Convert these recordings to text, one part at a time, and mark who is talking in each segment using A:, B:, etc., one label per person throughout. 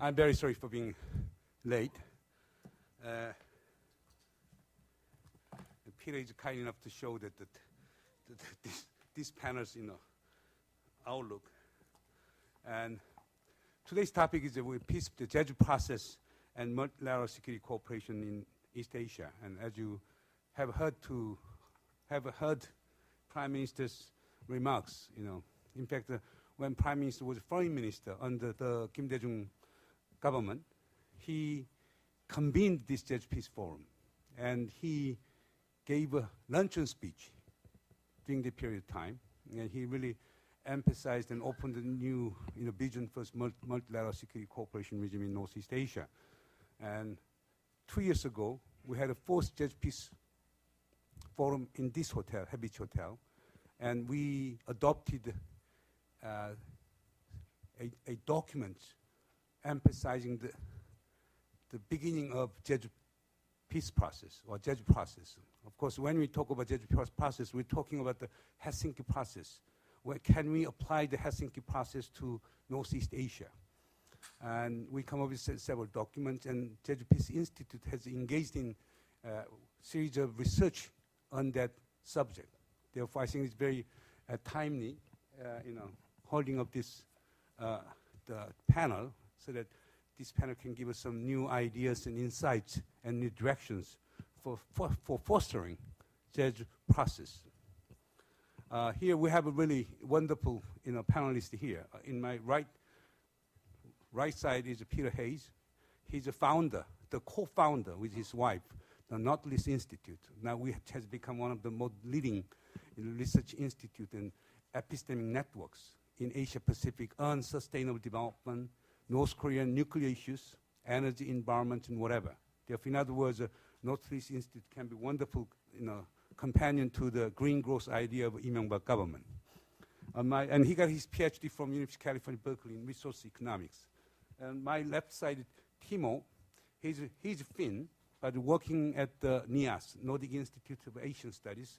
A: I'm very sorry for being late. Peter is kind enough to show that these panels, outlook. And today's topic is the peace, the Jeju process and multilateral security cooperation in East Asia. And as you have heard Prime Minister's remarks, in fact, when Prime Minister was Foreign Minister under the Kim Dae-jung government, he convened this Jeju Peace Forum, and he gave a luncheon speech during the period of time, and he really emphasized and opened a new vision for multilateral security cooperation regime in Northeast Asia. And 2 years ago, we had a fourth Jeju Peace Forum in this hotel, Habich Hotel, and we adopted a document emphasizing the beginning of Jeju peace process or Jeju process. Of course, when we talk about Jeju process, we're talking about the Helsinki process. Where can we apply the Helsinki process to Northeast Asia? And we come up with several documents, and Jeju Peace Institute has engaged in a series of research on that subject. Therefore, I think it's very timely, holding up this the panel so that this panel can give us some new ideas and insights and new directions for fostering Jeju process. Here we have a really wonderful panelist here. In my right side is Peter Hayes. He's a founder, the co-founder with his wife, the Nautilus Institute. Now has become one of the most leading research institute and epistemic networks in Asia Pacific on sustainable development, North Korean nuclear issues, energy, environment, and whatever. Therefore, in other words, Nautilus Institute can be wonderful, companion to the green growth idea of Lee Myung-bak government. And he got his PhD from University of California, Berkeley in resource economics. And my left side, Timo, he's Finn, but working at the NIAS, Nordic Institute of Asian Studies.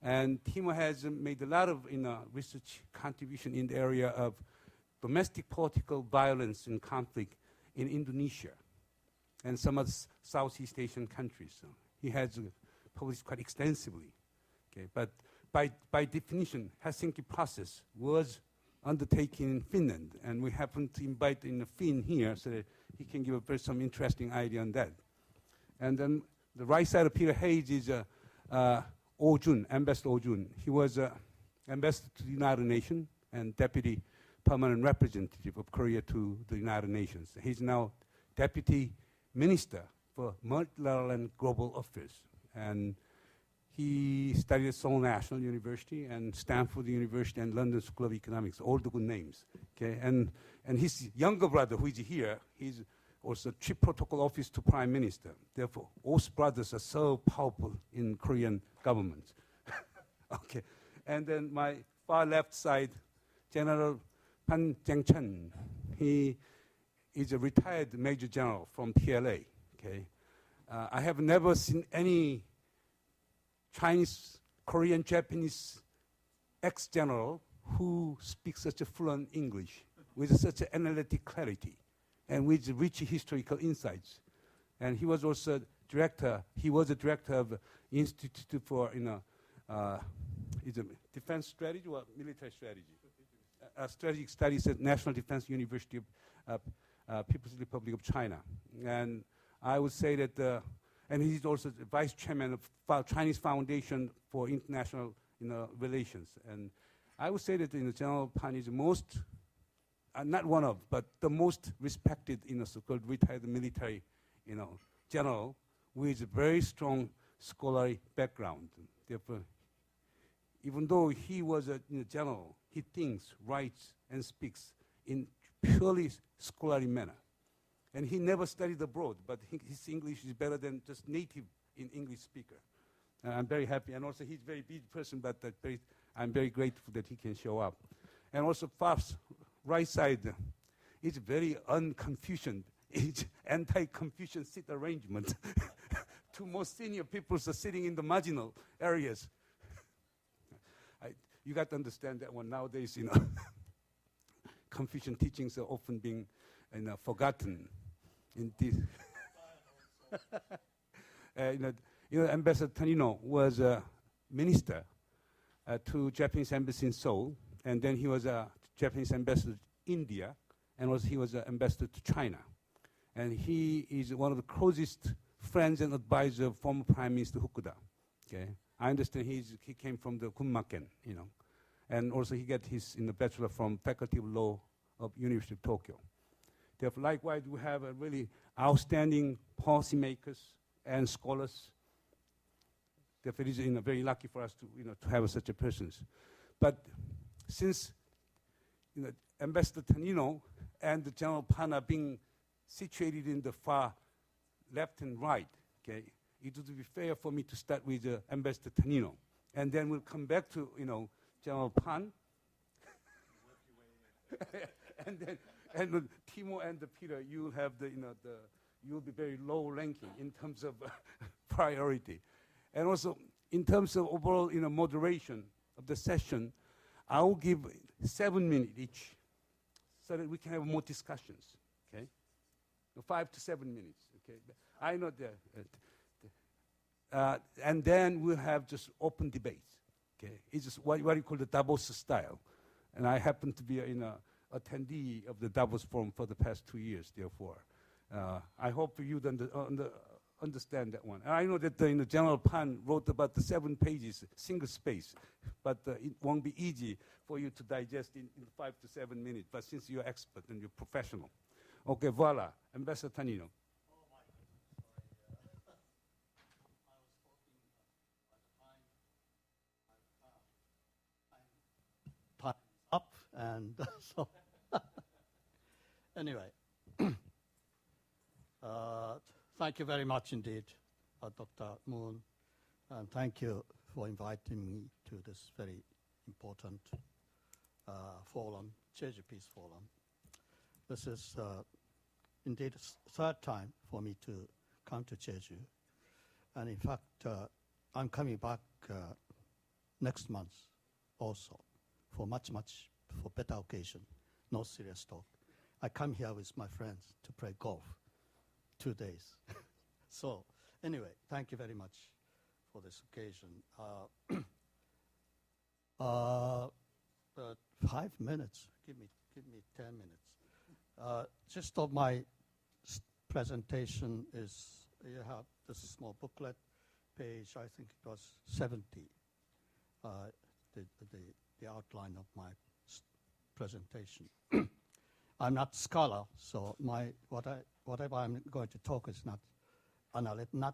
A: And Timo has made a lot of research contribution in the area of domestic political violence and conflict in Indonesia and some of the Southeast Asian countries. So he has published quite extensively. Okay, but by definition, Helsinki process was undertaken in Finland, and we happen to invite Finn here so that he can give some interesting idea on that. And then the right side of Peter Hayes is Oh Jun, Ambassador Oh Jun. He was ambassador to the United Nations and deputy permanent representative of Korea to the United Nations. He's now deputy minister for multilateral and global affairs. And he studied at Seoul National University and Stanford University and London School of Economics, all the good names. Okay, and his younger brother, who is here, he's also Chief Protocol Office to Prime Minister. Therefore, both brothers are so powerful in Korean government. Okay, and then my far left side, General Pan Jeng-chun. He is a retired Major General from PLA. Okay, I have never seen any Chinese, Korean, Japanese ex-general who speaks such a fluent English with such an analytic clarity and with rich historical insights. And he was also director. He was a director of Institute for is it defense strategy or military strategy? Strategic studies at National Defense University of People's Republic of China. And I would say that, and he's also the vice chairman of Chinese Foundation for International Relations. And I would say that General Pan is most, not one of, but the most respected so-called retired military general with a very strong scholarly background. Therefore, even though he was a general, he thinks, writes, and speaks in purely scholarly manner. And he never studied abroad, but his English is better than just native English speaker. I'm very happy. And also, he's a very busy person, but I'm very grateful that he can show up. And also, Faf's right side is very un-Confucian. It's anti-Confucian seat arrangement. Two most senior people are sitting in the marginal areas. You got to understand that one nowadays, Confucian teachings are often being forgotten in this. Ambassador Tanino was a minister to Japanese embassy in Seoul, and then he was a Japanese ambassador to India, and he was an ambassador to China. And he is one of the closest friends and advisor of former Prime Minister Fukuda. Okay, I understand he came from the Gunmaken, and also he got his bachelor from Faculty of Law of University of Tokyo. Therefore, likewise, we have a really outstanding policymakers and scholars. Therefore, it is very lucky for us to have such a persons. But since Ambassador Tanino and the General Pan are being situated in the far left and right, okay, it would be fair for me to start with Ambassador Tanino, and then we'll come back to General Pan, and Timo and Peter, you'll have you'll be very low ranking in terms of priority, and also in terms of overall moderation of the session, I will give 7 minutes each, so that we can have more discussions. Okay, 5 to 7 minutes. Okay, I know that. And then we'll have just open debates. Okay, it's just what you call the Davos style, and I happen to be an attendee of the Davos Forum for the past 2 years. Therefore, I hope you understand that one. And I know that General Pan wrote about the 7 pages, single space, but it won't be easy for you to digest in 5 to 7 minutes. But since you're expert and you're professional, okay, voila, Ambassador Tanino.
B: Up and so anyway, thank you very much indeed, Dr. Moon, and thank you for inviting me to this very important forum, Jeju Peace Forum. This is indeed the third time for me to come to Jeju, and in fact, I'm coming back next month also. For for better occasion, no serious talk. I come here with my friends to play golf 2 days. So anyway, thank you very much for this occasion. 5 minutes, give me 10 minutes. Just of my presentation is, you have this small booklet, page, I think it was 70, the outline of my presentation. I'm not a scholar, so whatever I'm going to talk is not analytical,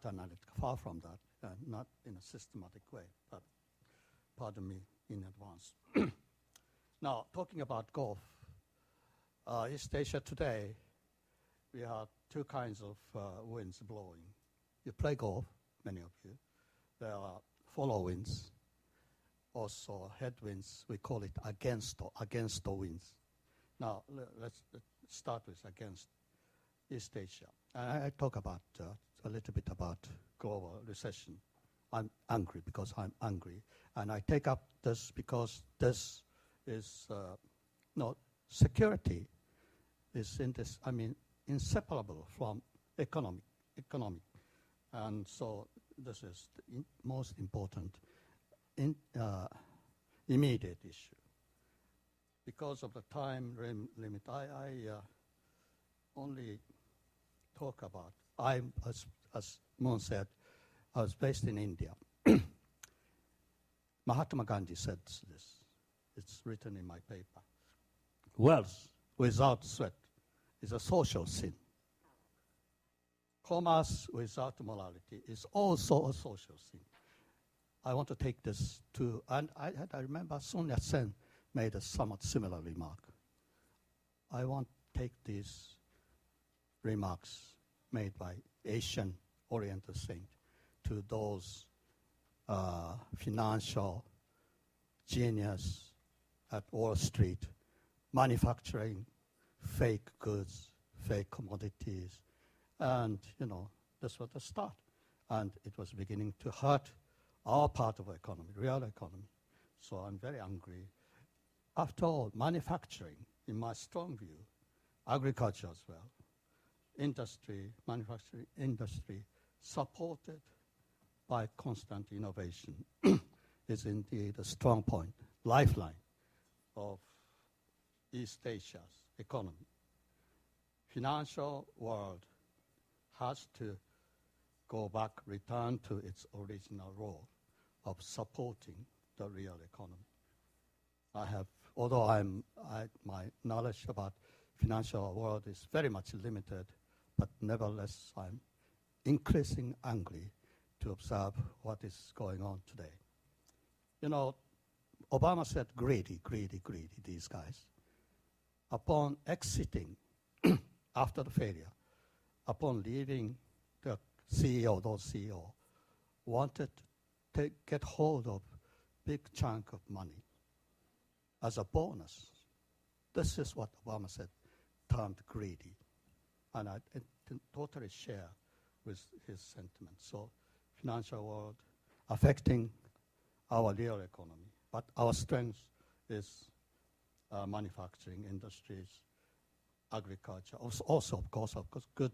B: far from that, not in a systematic way, but pardon me in advance. Now, talking about golf, East Asia today, we have 2 kinds of winds blowing. You play golf, many of you. There are follow winds, also headwinds. We call it against the winds. Now, let's start with against East Asia. I talk about a little bit about global recession. I'm angry because I'm angry. And I take up this because this is, security is inseparable from economic. And so this is the most important immediate issue. Because of the time limit, I only talk about, as Moon said, I was based in India. Mahatma Gandhi said this. It's written in my paper. Wealth without sweat is a social sin. Commerce without morality is also a social sin. I want to take this to, and I remember Sun Yat-sen made a somewhat similar remark. I want to take these remarks made by Asian Oriental saint to those financial genius at Wall Street manufacturing fake goods, fake commodities, and this was the start. And it was beginning to hurt our part of the economy, real economy. So I'm very angry. After all, manufacturing, in my strong view, agriculture as well, industry, manufacturing industry, supported by constant innovation, is indeed a strong point, lifeline of East Asia's economy. Financial world has to go back, return to its original role of supporting the real economy. Although my knowledge about financial world is very much limited, but nevertheless I'm increasing angry to observe what is going on today. You know, Obama said greedy, greedy, greedy, these guys. Upon exiting after the failure, upon leaving the CEO, those CEO wanted to get hold of big chunk of money as a bonus. This is what Obama said, termed greedy. And I totally share with his sentiment. So financial world affecting our real economy. But our strength is manufacturing industries, agriculture, also of course, good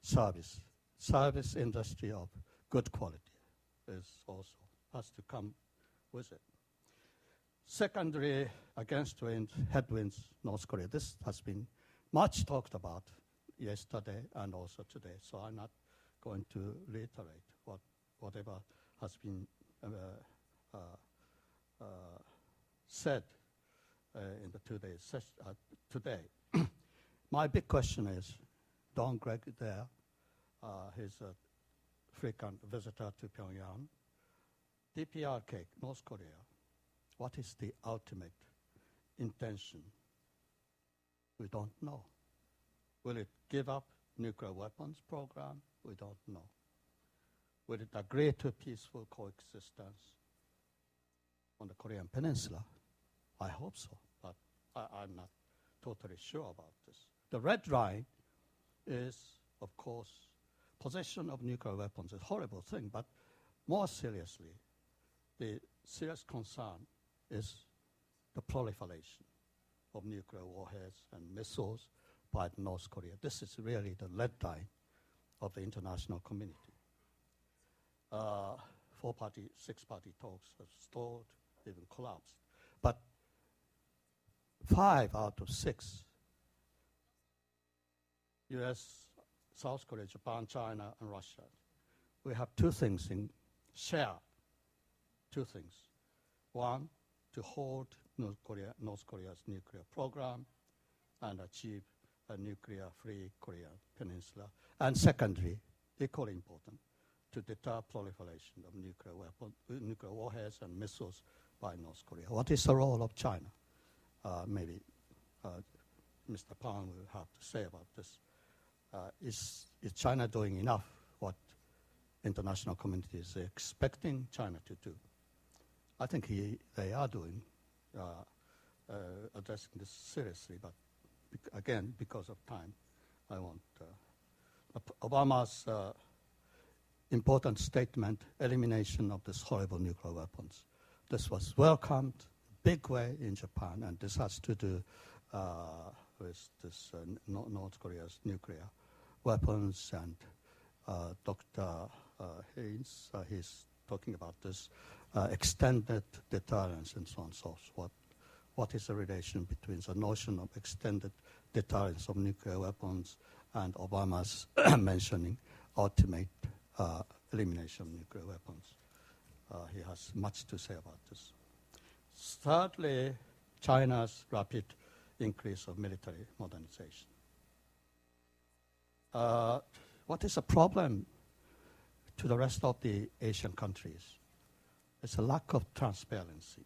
B: service. Service industry of good quality has to come with it. Secondly, against headwinds, North Korea. This has been much talked about yesterday and also today, so I'm not going to reiterate whatever has been said in the 2 days today. My big question is, Don Gregg there, he's a frequent visitor to Pyongyang. DPRK, North Korea, what is the ultimate intention? We don't know. Will it give up nuclear weapons program? We don't know. Will it agree to peaceful coexistence on the Korean Peninsula? I hope so, but I'm not totally sure about this. The red line is, of course, possession of nuclear weapons is a horrible thing, but more seriously, the serious concern is the proliferation of nuclear warheads and missiles by North Korea. This is really the red line of the international community. 4-party, 6-party talks have stalled, even collapsed. But 5 out of 6, US, South Korea, Japan, China, and Russia, we have 2 things in share. 2 things. One, to hold North Korea's nuclear program and achieve a nuclear-free Korean peninsula. And secondly, equally important, to deter proliferation of nuclear warheads and missiles by North Korea. What is the role of China? Maybe Mr. Pan will have to say about this. Is China doing enough what international community is expecting China to do? I think they are doing, addressing this seriously, but again, because of time, I won't. Obama's important statement, elimination of this horrible nuclear weapons. This was welcomed big way in Japan, and this has to do with this North Korea's nuclear weapons. And Dr. Haynes, he's talking about this extended deterrence and so on and so forth. What is the relation between the notion of extended deterrence of nuclear weapons and Obama's mentioning ultimate elimination of nuclear weapons? He has much to say about this. Thirdly, China's rapid increase of military modernization. What is the problem to the rest of the Asian countries? It's a lack of transparency.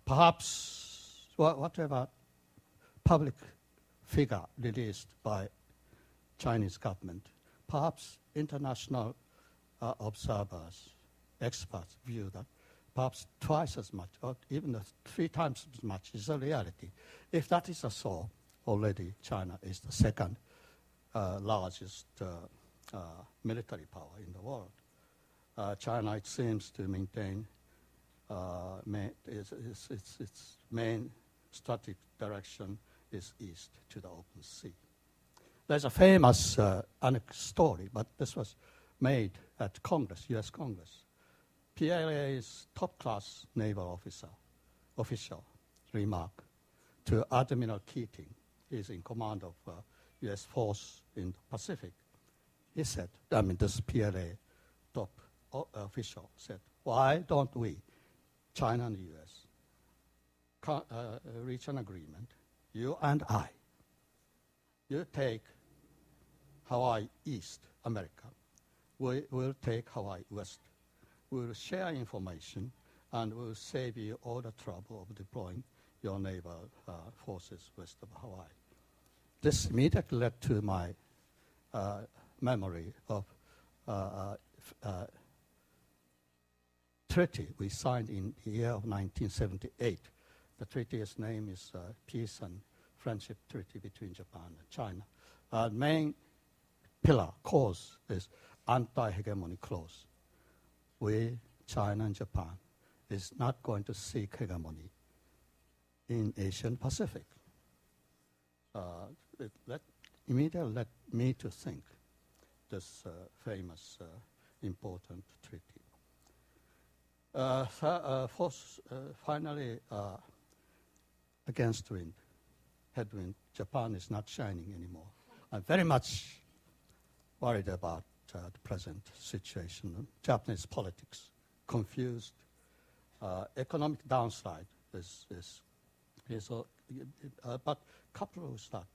B: Perhaps whatever public figure released by Chinese government, perhaps international observers, experts view that perhaps twice as much or even 3 times as much is a reality. If that is so, already China is the second largest military power in the world. China, it seems to maintain its main strategic direction is east to the open sea. There's a famous story, but this was made at Congress, U.S. Congress. PLA's top-class naval official remark to Admiral Keating, he's in command of U.S. force in the Pacific. He said, this PLA top official said, why don't we, China and the U.S., reach an agreement, you and I. You take Hawaii East, America. We will take Hawaii West. We will share information, and we will save you all the trouble of deploying your naval forces west of Hawaii. This immediately led to my memory of treaty we signed in the year of 1978. The treaty's name is Peace and Friendship Treaty between Japan and China. Main pillar, cause, is anti-hegemony clause. We, China and Japan, is not going to seek hegemony in Asian Pacific. It immediately led me to think this famous, important treaty. Finally, against wind, headwind, Japan is not shining anymore. I'm very much worried about the present situation. Japanese politics, confused, economic downside is but coupled with that,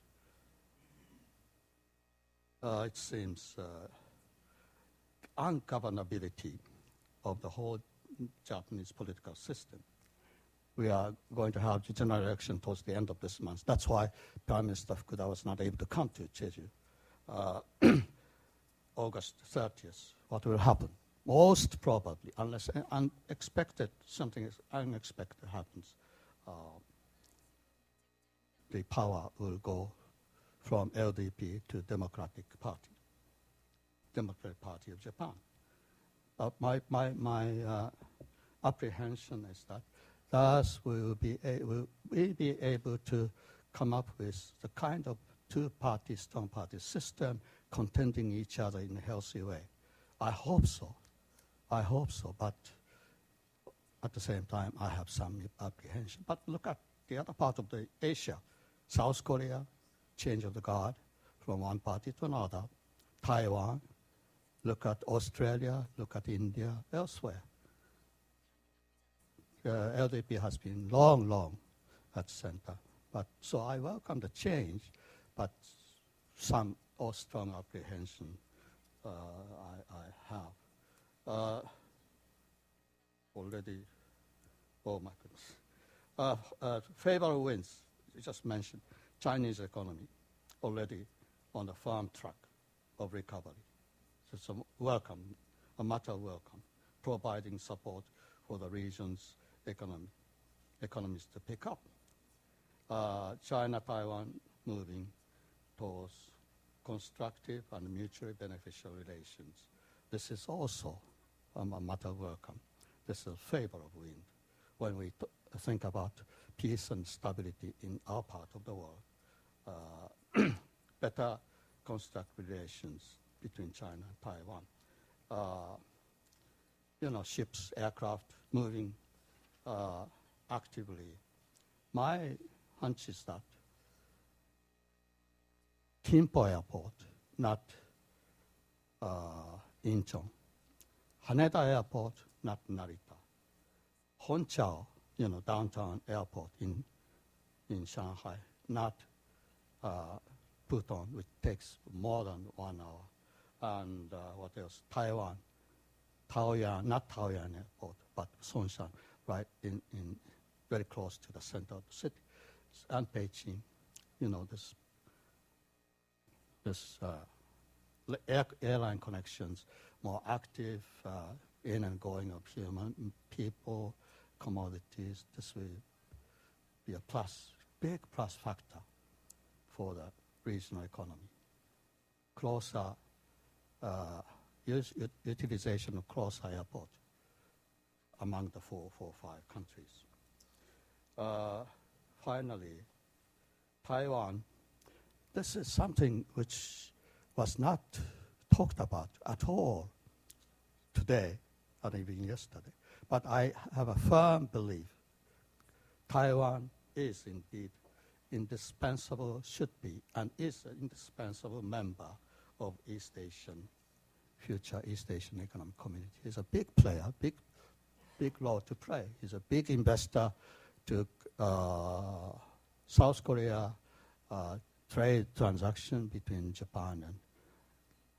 B: it seems ungovernability of the whole Japanese political system. We are going to have the general election towards the end of this month. That's why Prime Minister Fukuda was not able to come to Jeju. August 30th, what will happen? Most probably, unless something unexpected happens, the power will go from LDP to Democratic Party of Japan. My apprehension is that thus we will be able to come up with the kind of two-party, strong-party system contending each other in a healthy way. I hope so, but at the same time, I have some apprehension. But look at the other part of the Asia, South Korea, change of the guard from one party to another, Taiwan, look at Australia, look at India, elsewhere. LDP has been long at center. So I welcome the change, but some strong apprehension I have. Already, oh my goodness. Favorable winds, you just mentioned, Chinese economy already on a firm track of recovery. So it's a matter of welcome, providing support for the region's economies to pick up. China, Taiwan moving towards constructive and mutually beneficial relations. This is also a matter of welcome. This is a favorable wind when we think about peace and stability in our part of the world. Better constructive relations between China and Taiwan. Ships, aircraft moving actively. My hunch is that Kimpo Airport, not Incheon. Haneda Airport, not Narita. Hongqiao, downtown airport in Shanghai, not Pudong, which takes more than 1 hour. And what else? Taiwan, Taoyuan, not Taoyuan Airport, but Songshan, right in very close to the center of the city. And Beijing, this airline connections, more active in and going of human people, commodities. This will be a big plus factor for the regional economy. Closer utilization of closer airport among the four or five countries. Finally, Taiwan, this is something which was not talked about at all today, or even yesterday. But I have a firm belief Taiwan is indeed indispensable, should be, and is an indispensable member of East Asian, future East Asian Economic Community. He's a big player, big role to play. He's a big investor to South Korea, trade transaction between Japan and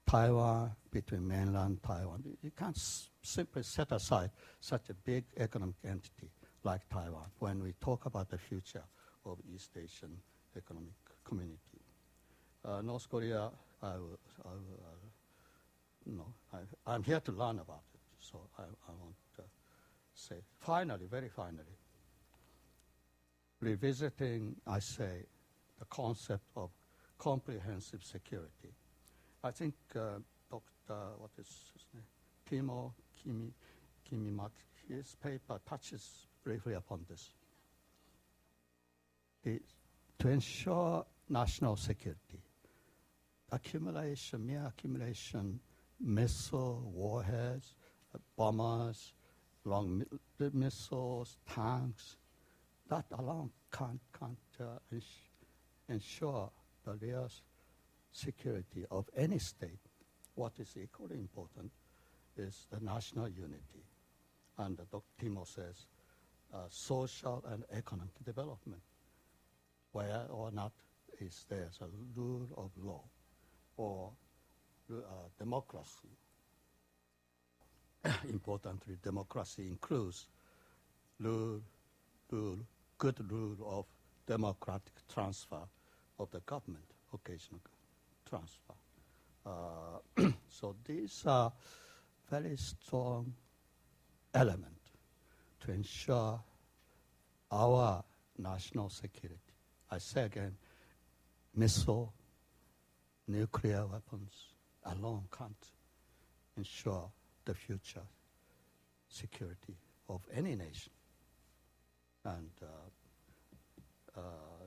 B: Taiwan, between mainland Taiwan. You can't simply set aside such a big economic entity like Taiwan when we talk about the future of East Asian Economic Community. North Korea, I'm here to learn about it, so I want to say, finally, very finally, revisiting, I say, the concept of comprehensive security. I think Dr. What is his name? Timo Kimimak, his paper touches briefly upon this. To ensure national security, mere accumulation, missile, warheads, bombers, long missiles, tanks, that alone can't ensure the real security of any state. What is equally important is the national unity. And Dr. Timo says social and economic development, where or not is there a rule of law or democracy. Importantly, democracy includes good rule of democratic transfer of the government, occasional transfer. So these are very strong elements to ensure our national security. I say again, missile, nuclear weapons alone can't ensure the future security of any nation. And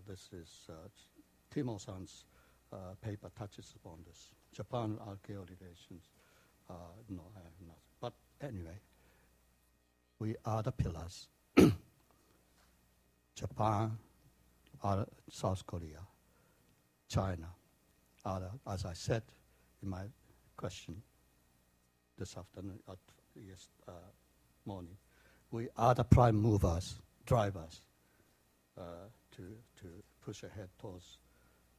B: this is Timo-san's paper touches upon this. Japan-Archeo relations, no, I have not. But anyway, we are the pillars. Japan, South Korea, China, as I said in my question this afternoon, morning, we are the prime movers, drivers to push ahead towards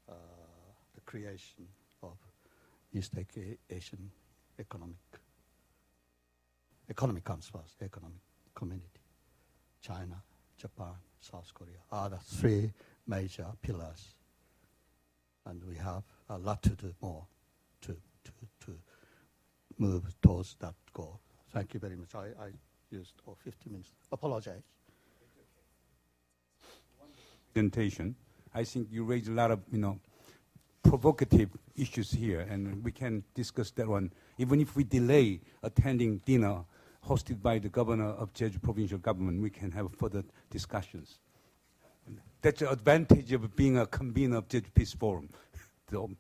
B: the creation of East Asian economy comes first, economic community. China, Japan, South Korea are the three major pillars. And we have a lot to do more to move towards that goal. Thank you very much. I used 50 minutes. Apologize.
A: Presentation. I think you raised a lot of, provocative issues here, and we can discuss that one, even if we delay attending dinner hosted by the governor of Jeju provincial government. We can have further discussions. That's the advantage of being a convener of Jeju Peace Forum. So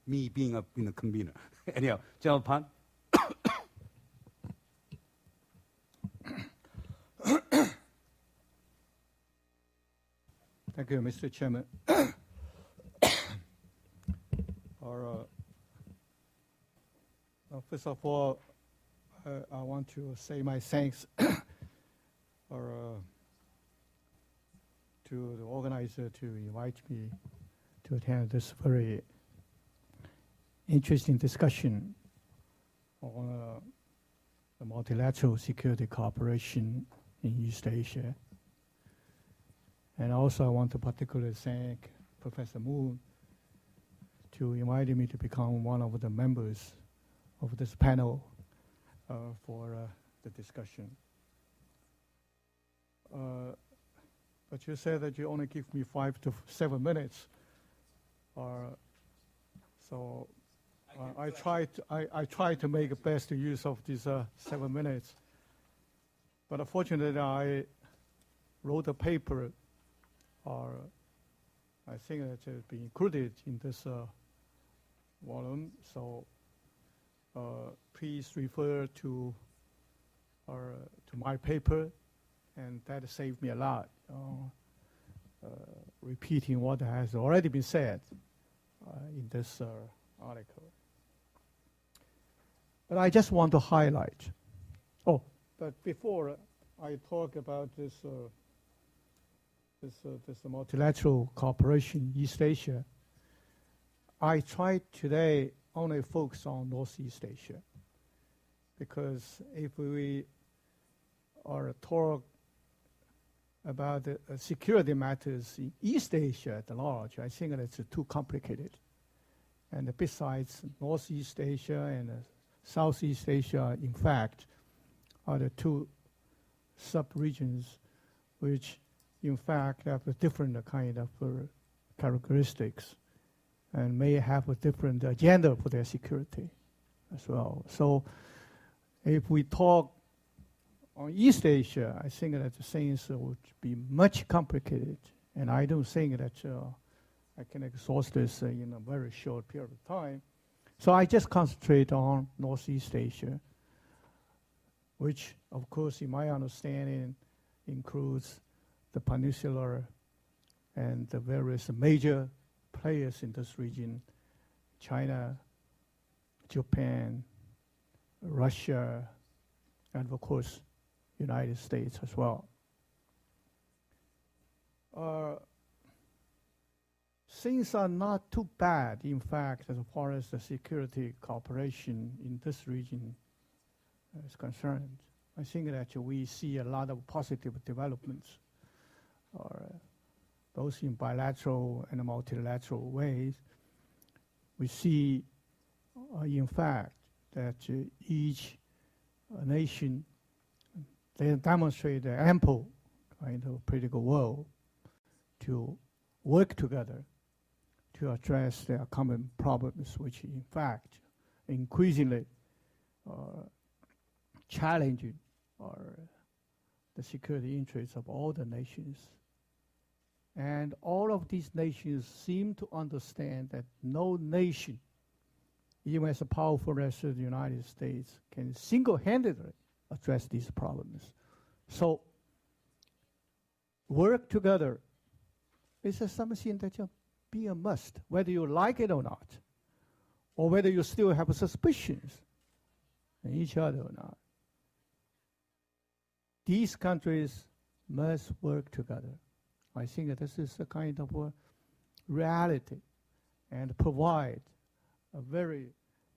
A: me being a convener. Anyhow, General Pan.
C: Thank you, Mr. Chairman. First of all, I want to say my thanks to the organizer to invite me to attend this very interesting discussion on the multilateral security cooperation in East Asia. And also I want to particularly thank Professor Moon to invite me to become one of the members of this panel for the discussion. But you said that you only give me 5 to 7 minutes. So I try to make the best use of these 7 minutes. But unfortunately, I wrote a paper I think that should be included in this volume. So please refer to my paper, and that saved me a lot. Repeating what has already been said in this article. But I just want to highlight. Oh, but before I talk about this multilateral cooperation in East Asia, I tried today only focus on Northeast Asia, because if we are talk about the security matters in East Asia at large, I think that's too complicated. And besides, Northeast Asia and Southeast Asia, in fact, are the two sub-regions which, in fact, have a different kind of characteristics and may have a different agenda for their security as well. So if we talk on East Asia, I think that things would be much complicated, and I don't think that I can exhaust this in a very short period of time. So I just concentrate on Northeast Asia, which, of course, in my understanding, includes the Peninsula and the various major players in this region: China, Japan, Russia, and of course, United States as well. Things are not too bad, in fact, as far as the security cooperation in this region is concerned. I think that we see a lot of positive developments, both in bilateral and multilateral ways. We see, in fact, that each nation, they demonstrate an ample kind of political will to work together to address their common problems, which in fact increasingly challenging the security interests of all the nations. And all of these nations seem to understand that no nation, even as powerful as the United States, can single-handedly address these problems. So work together is something that will be a must, whether you like it or not, or whether you still have suspicions in each other or not. These countries must work together. I think that this is a kind of a reality and provide a very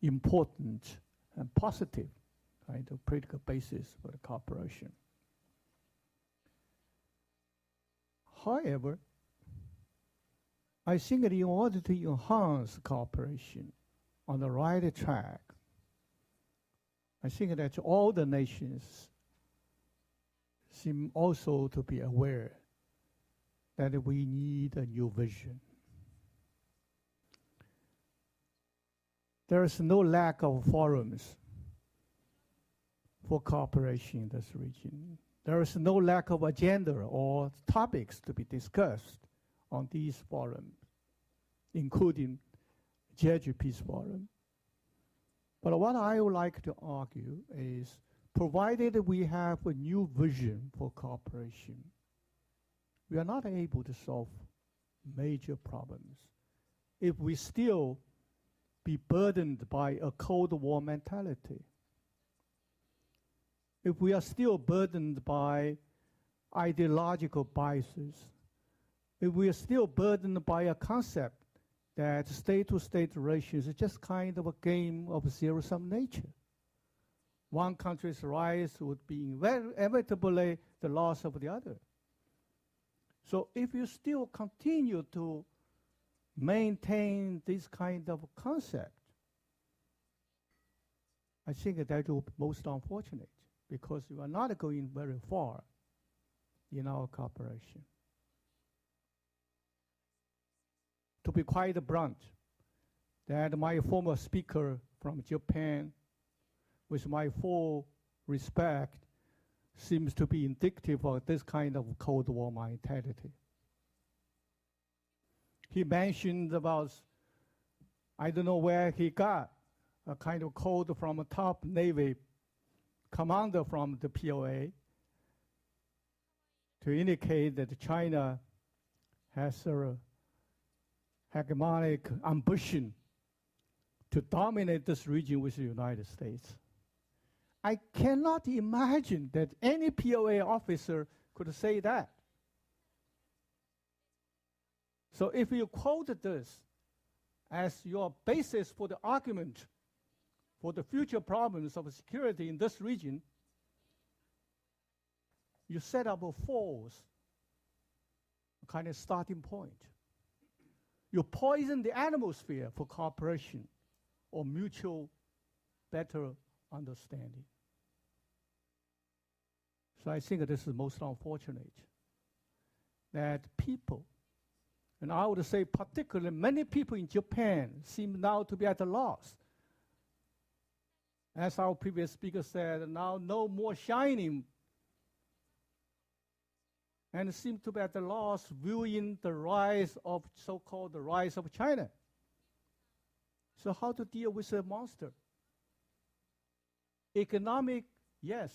C: important and positive kind of political basis for the cooperation. However, I think that in order to enhance cooperation on the right track, I think that all the nations seem also to be aware that we need a new vision. There is no lack of forums for cooperation in this region. There is no lack of agenda or topics to be discussed on these forums, including Jeju Peace Forum. But what I would like to argue is, provided we have a new vision for cooperation, we are not able to solve major problems if we still be burdened by a Cold War mentality. If we are still burdened by ideological biases, if we are still burdened by a concept that state-to-state relations is just kind of a game of zero-sum nature. One country's rise would be inevitably the loss of the other. So if you still continue to maintain this kind of concept, I think that will be most unfortunate, because you are not going very far in our cooperation. To be quite blunt, that my former speaker from Japan, with my full respect, seems to be indicative of this kind of Cold War mentality. he mentioned about, I don't know where he got a kind of code from a top Navy commander from the POA to indicate that China has a hegemonic ambition to dominate this region with the United States. I cannot imagine that any POA officer could say that. So if you quote this as your basis for the argument for the future problems of security in this region, you set up a false kind of starting point. You poison the atmosphere for cooperation or mutual better understanding. So I think this is most unfortunate that people, and I would say particularly many people in Japan, seem now to be at a loss. As our previous speaker said, now no more shining, and seem to be at a loss viewing the rise of so-called the rise of China. So how to deal with a monster? Economic, yes,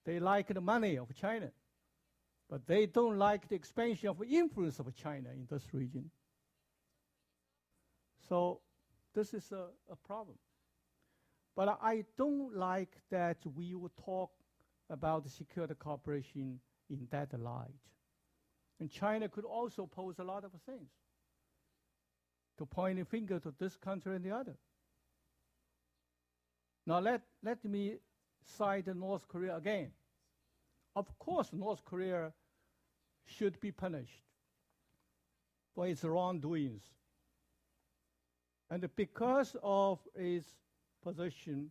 C: they like the money of China, but they don't like the expansion of influence of China in this region. So this is a problem. But I don't like that we would talk about the security cooperation in that light. And China could also pose a lot of things to point a finger to this country and the other. Now let me cite North Korea again. Of course, North Korea should be punished for its wrongdoings. And because of its position,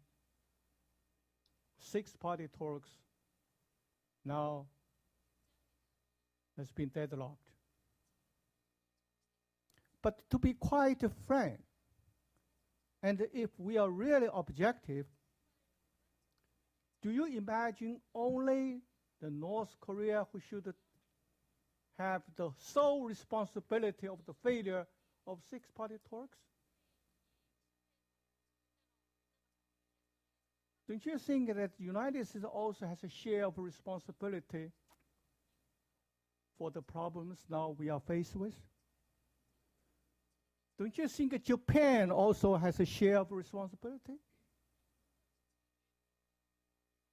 C: six-party talks now has been deadlocked. But to be quite frank, and if we are really objective, do you imagine only the North Korea who should have the sole responsibility of the failure of six-party talks? Don't you think that the United States also has a share of responsibility for the problems now we are faced with? Don't you think that Japan also has a share of responsibility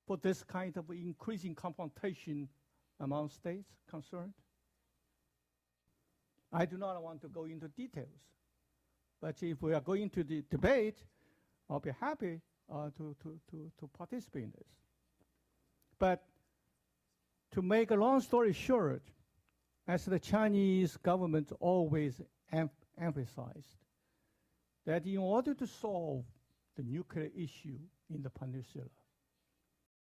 C: for this kind of increasing confrontation among states concerned? I do not want to go into details, but if we are going to the debate, I'll be happy to participate in this. But to make a long story short, as the Chinese government always emphasized, that in order to solve the nuclear issue in the peninsula,